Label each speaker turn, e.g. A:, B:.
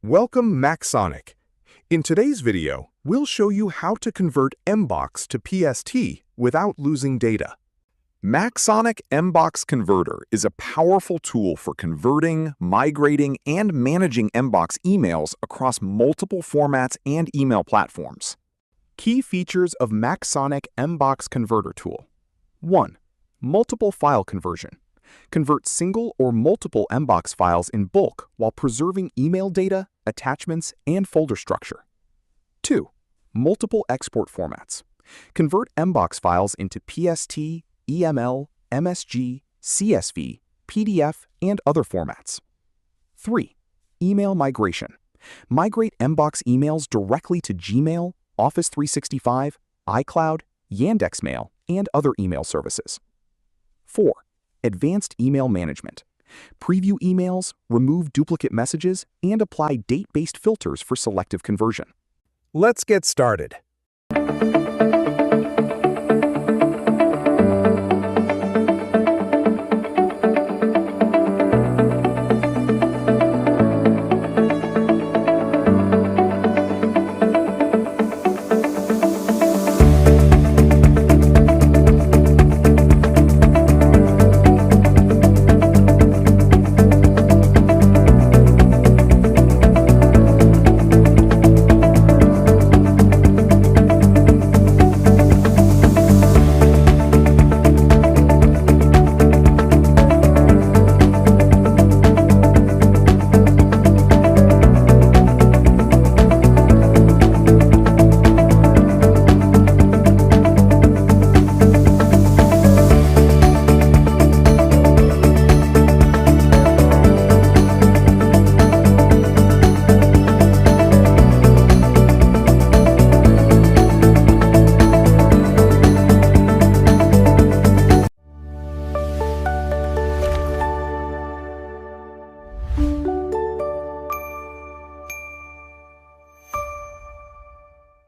A: Welcome Maxonic. In today's video, we'll show you how to convert MBOX to PST without losing data. Maxonic MBOX Converter is a powerful tool for converting, migrating, and managing MBOX emails across multiple formats and email platforms. Key features of Maxonic MBOX Converter tool. 1. Multiple file conversion. Convert single or multiple MBOX files in bulk while preserving email data, attachments, and folder structure. 2. Multiple export formats. Convert MBOX files into PST, EML, MSG, CSV, PDF, and other formats. 3. Email migration. Migrate MBOX emails directly to Gmail, Office 365, iCloud, Yandex Mail, and other email services. 4. Advanced email management. Preview emails, remove duplicate messages, and apply date-based filters for selective conversion. Let's get started.